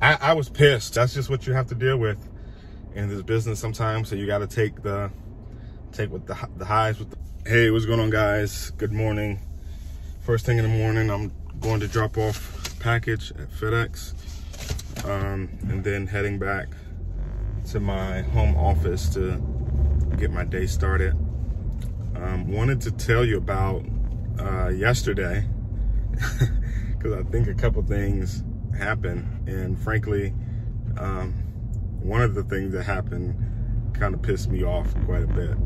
I was pissed. That's just what you have to deal with in this business sometimes. So you got to take the highs with the. Hey, what's going on, guys? Good morning. First thing in the morning, I'm going to drop off a package at FedEx, and then heading back to my home office to get my day started. Wanted to tell you about yesterday because I think a couple things happened, and frankly, one of the things that happened kind of pissed me off quite a bit.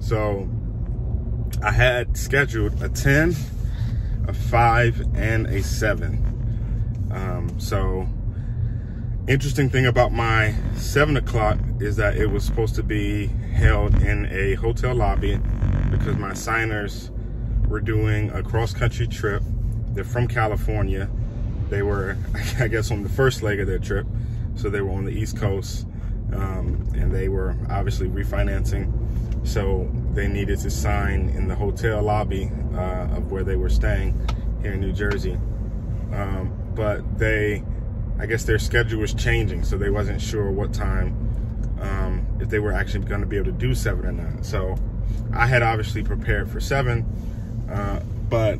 So I had scheduled a 10, a 5, and a 7. So interesting thing about my 7 o'clock is that it was supposed to be held in a hotel lobby because my signers were doing a cross-country trip. They're from California. They were, I guess, on the first leg of their trip. So they were on the East Coast, and they were obviously refinancing. So they needed to sign in the hotel lobby of where they were staying here in New Jersey. But I guess their schedule was changing, so they wasn't sure what time, if they were actually going to be able to do 7 or not. So I had obviously prepared for 7, but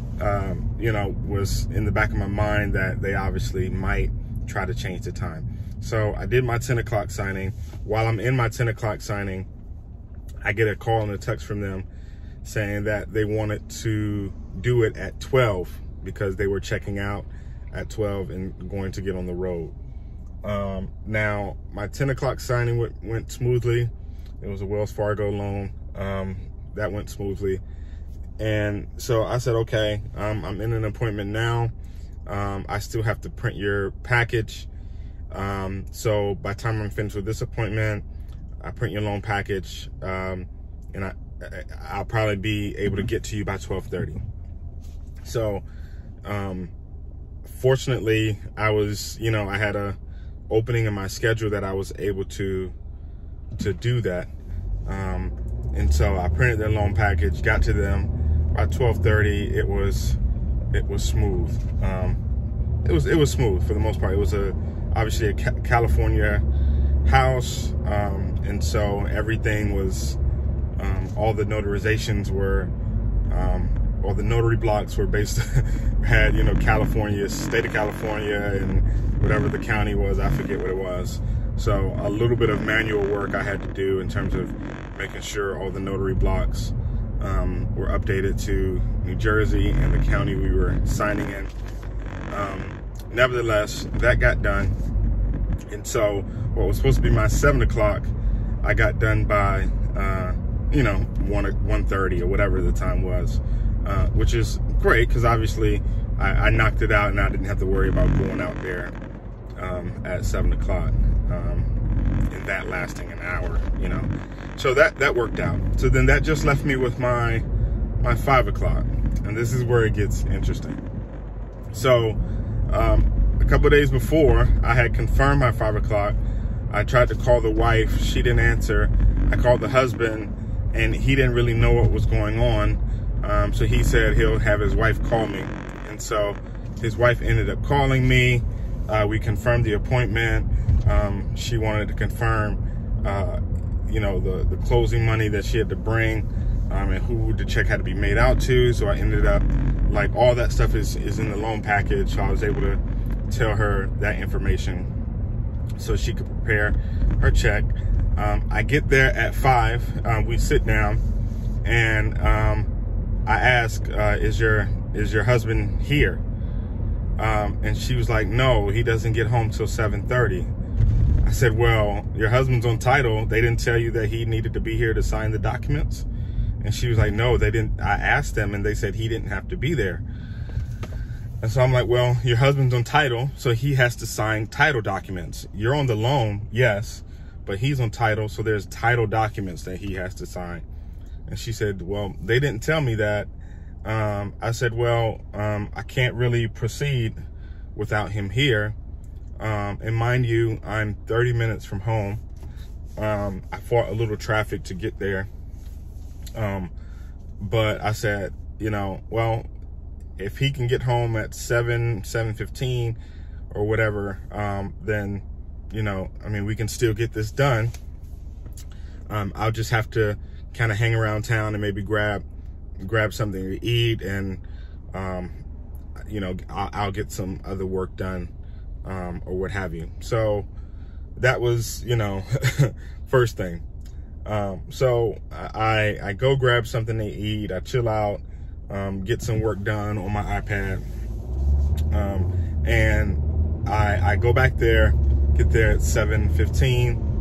you know, was in the back of my mind that they obviously might try to change the time. So I did my 10 o'clock signing. While I'm in my 10 o'clock signing, I get a call and a text from them saying that they wanted to do it at 12 because they were checking out at 12 and going to get on the road. Now, my 10 o'clock signing went smoothly. It was a Wells Fargo loan. That went smoothly. And so I said, okay, I'm in an appointment now. I still have to print your package. So by the time I'm finished with this appointment, I print your loan package, and I'll probably be able to get to you by 12:30. So, fortunately, I had a opening in my schedule that I was able to do that. And so I printed their loan package, got to them by 12:30. It was smooth. It was smooth for the most part. It was obviously a California house, and so everything was, all the notarizations were, all the notary blocks were had, California, state of California, and whatever the county was, I forget what it was. So a little bit of manual work I had to do in terms of making sure all the notary blocks were updated to New Jersey and the county we were signing in. Nevertheless, that got done. And so what was supposed to be my 7 o'clock, I got done by, 1:30 or whatever the time was, which is great because obviously I knocked it out and I didn't have to worry about going out there at 7 o'clock and that lasting an hour, So that worked out. So then that just left me with my 5 o'clock, and this is where it gets interesting. So a couple of days before I had confirmed my 5 o'clock, I tried to call the wife. She didn't answer. I called the husband, and he didn't really know what was going on. So he said he'll have his wife call me. And so his wife ended up calling me. We confirmed the appointment. She wanted to confirm, the closing money that she had to bring, and who the check had to be made out to. So I ended up, all that stuff is in the loan package. So I was able to tell her that information so she could prepare her check. I get there at 5. We sit down, and I ask, is your husband here? And she was like, no, he doesn't get home till 7:30. I said, well, your husband's on title. They didn't tell you that he needed to be here to sign the documents? And she was like, no, they didn't. I asked them, and they said he didn't have to be there. And so I'm like, well, your husband's on title, so he has to sign title documents. You're on the loan, yes, but he's on title, so there's title documents that he has to sign. And she said, well, they didn't tell me that. I said, well, I can't really proceed without him here. And mind you, I'm 30 minutes from home. I fought a little traffic to get there. But I said, well, if he can get home at 7:15 or whatever, then, you know, I mean, we can still get this done. I'll just have to kind of hang around town and maybe grab something to eat, and, you know, I'll get some other work done, or what have you. So that was, you know, first thing. So I go grab something to eat, I chill out, get some work done on my iPad, and I go back there, get there at 7:15.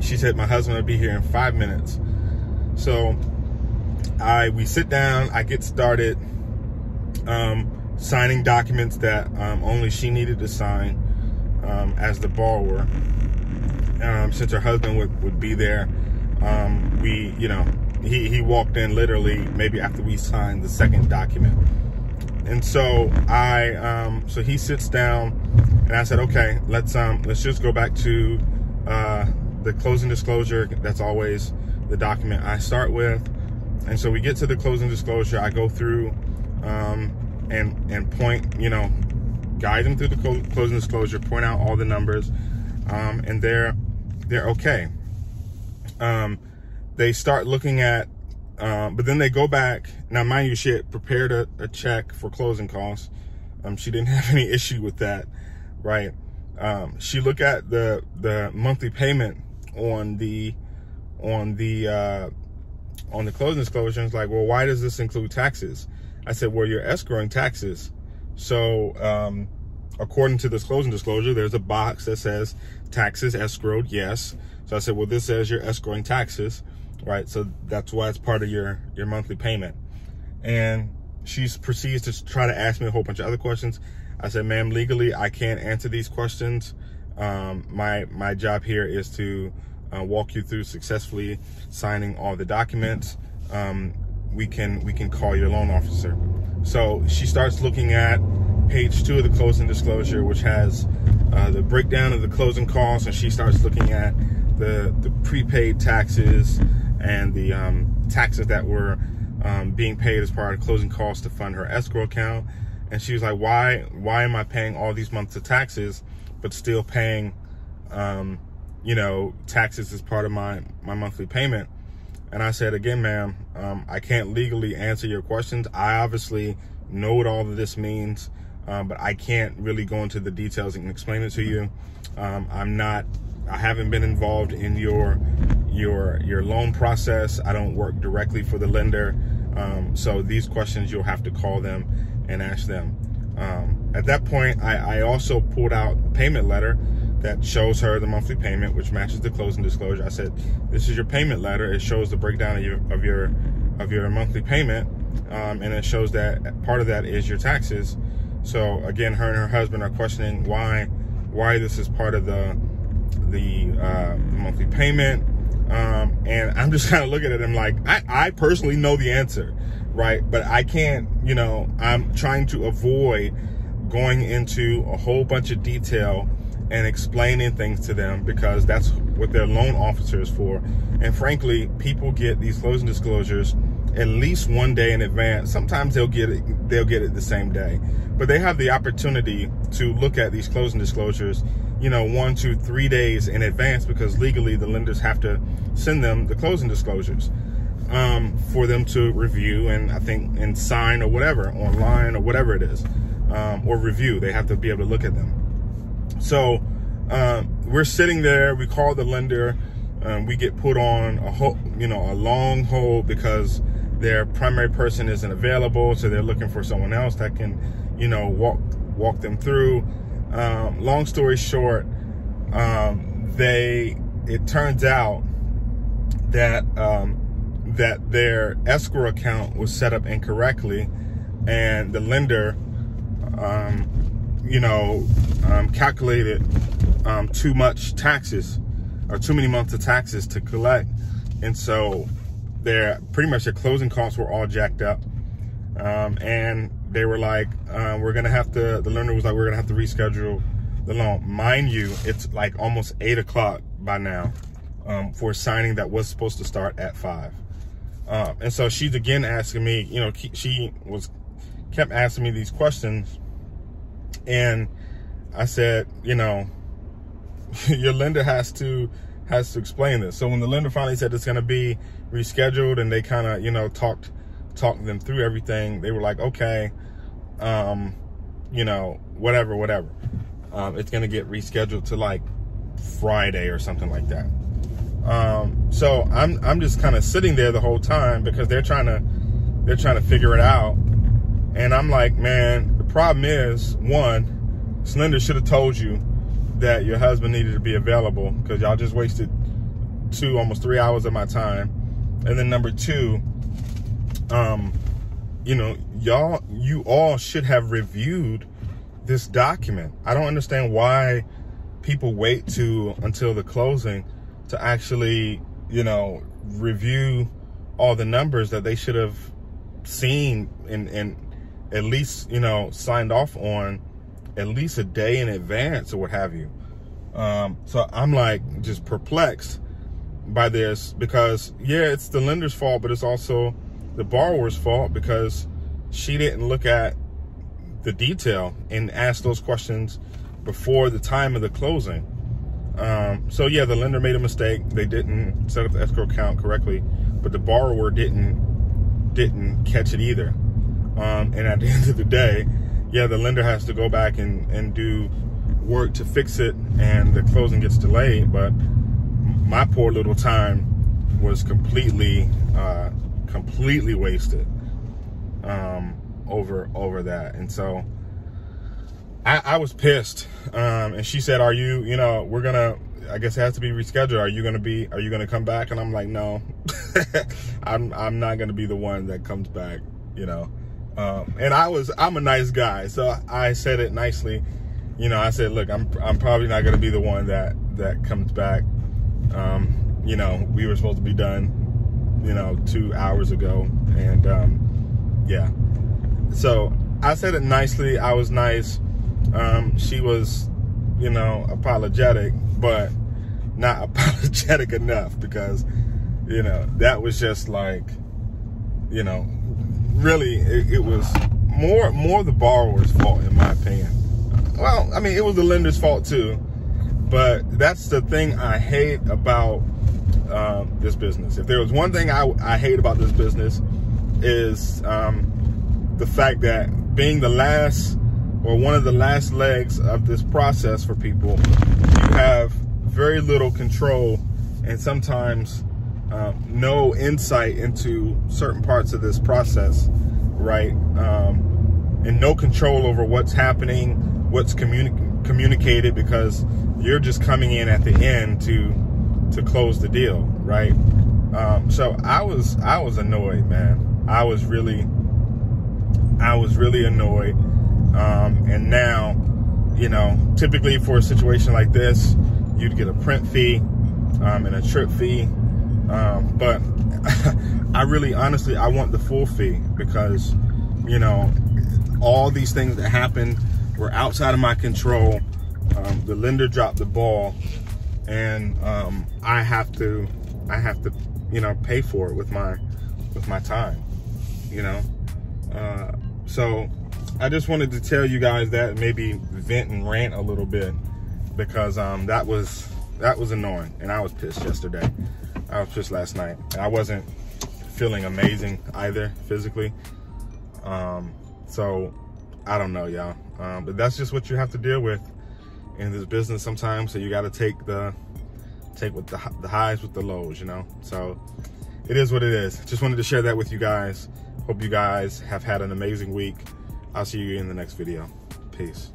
She said my husband would be here in 5 minutes. So we sit down, I get started signing documents that only she needed to sign as the borrower. Since her husband would be there, you know, he walked in literally maybe after we signed the second document. And so so he sits down, and I said, okay, let's just go back to the closing disclosure. That's always the document I start with. And so we get to the closing disclosure. I go through and point, you know, guide them through the closing disclosure, point out all the numbers, and they're okay. They start looking at, but then they go back. Now, mind you, she had prepared a check for closing costs. She didn't have any issue with that, right? She looked at the monthly payment on the closing disclosure, and it's like, well, why does this include taxes? I said, well, you're escrowing taxes. So according to this closing disclosure, there's a box that says taxes escrowed, yes. So I said, well, this says you're escrowing taxes, right? So that's why it's part of your monthly payment. And she proceeds to try to ask me a whole bunch of other questions. I said, ma'am, legally, I can't answer these questions. My job here is to walk you through successfully signing all the documents. We can call your loan officer. So she starts looking at page 2 of the closing disclosure, which has the breakdown of the closing costs, and she starts looking at the prepaid taxes and the taxes that were being paid as part of closing costs to fund her escrow account. And she was like, why am I paying all these months of taxes but still paying you know, taxes as part of my monthly payment? And I said, again, ma'am, I can't legally answer your questions. I obviously know what all of this means, but I can't really go into the details and explain it to you. I haven't been involved in your loan process. I don't work directly for the lender. So these questions, you'll have to call them and ask them. At that point, I also pulled out a payment letter that shows her the monthly payment, which matches the closing disclosure. I said, this is your payment letter. It shows the breakdown of your monthly payment, and it shows that part of that is your taxes. So again, her and her husband are questioning why this is part of the monthly payment. And I'm just kind of looking at him like, I personally know the answer, right? But I can't, you know, I'm trying to avoid going into a whole bunch of detail and explaining things to them, because that's what their loan officer is for. And frankly, people get these closing disclosures at least one day in advance. Sometimes they'll get it the same day, but they have the opportunity to look at these closing disclosures, you know, 1, 2, 3 days in advance, because legally the lenders have to send them the closing disclosures for them to review and sign or whatever, online or whatever it is, or review. They have to be able to look at them. So we're sitting there, we call the lender, we get put on a long hold because their primary person isn't available, so they're looking for someone else that can, you know, walk them through. Long story short, it turns out that their escrow account was set up incorrectly, and the lender calculated too much taxes, or too many months of taxes to collect. And so pretty much their closing costs were all jacked up. And they were like, the lender was like, we're gonna have to reschedule the loan. Mind you, it's like almost 8 o'clock by now, for a signing that was supposed to start at 5. And so she's again asking me, you know, she kept asking me these questions. And I said, you know, your lender has to explain this. So when the lender finally said it's going to be rescheduled, and they kind of, you know, talked them through everything, they were like, okay, you know, whatever. It's going to get rescheduled to like Friday or something like that. So I'm just kind of sitting there the whole time because they're trying to figure it out. And I'm like, man, the problem is, one, this lender should have told you that your husband needed to be available, because y'all just wasted almost 3 hours of my time. And then number two, you know, you all should have reviewed this document. I don't understand why people wait until the closing to actually, you know, review all the numbers that they should have seen and at least, you know, signed off on at least a day in advance or what have you. So I'm like just perplexed by this, because yeah, it's the lender's fault, but it's also the borrower's fault, because she didn't look at the detail and ask those questions before the time of the closing. So yeah, the lender made a mistake. They didn't set up the escrow account correctly, but the borrower didn't catch it either. And at the end of the day, yeah, the lender has to go back and do work to fix it, and the closing gets delayed. But my poor little time was completely wasted over that. And so I was pissed. And she said, are you, you know, I guess it has to be rescheduled. Are you gonna come back? And I'm like, no, I'm not gonna be the one that comes back, you know. And I'm a nice guy, so I said it nicely. You know, I said, look, I'm probably not gonna be the one that comes back. You know, we were supposed to be done, you know, 2 hours ago. And yeah, so I said it nicely. I was nice. She was, you know, apologetic, but not apologetic enough, because, you know, that was just like, you know, really it was more the borrower's fault, in my opinion. Well, I mean, it was the lender's fault too, but that's the thing I hate about this business. If there was one thing I hate about this business, is the fact that being the last, or one of the last legs of this process for people, you have very little control, and sometimes no insight into certain parts of this process, right? And no control over what's happening, what's communicated, because you're just coming in at the end to close the deal, right? So I was annoyed, man. I was really annoyed. And now, you know, typically for a situation like this, you'd get a print fee and a trip fee. But honestly, I want the full fee, because, you know, all these things that happened were outside of my control. The lender dropped the ball, and I have to, you know, pay for it with my time, you know. So I just wanted to tell you guys that, maybe vent and rant a little bit, because that was annoying, and I was pissed yesterday. I was pissed last night, and I wasn't feeling amazing either physically. So I don't know, y'all. But that's just what you have to deal with in this business sometimes. So you got to take the highs with the lows, you know. So it is what it is. Just wanted to share that with you guys. Hope you guys have had an amazing week. I'll see you in the next video. Peace.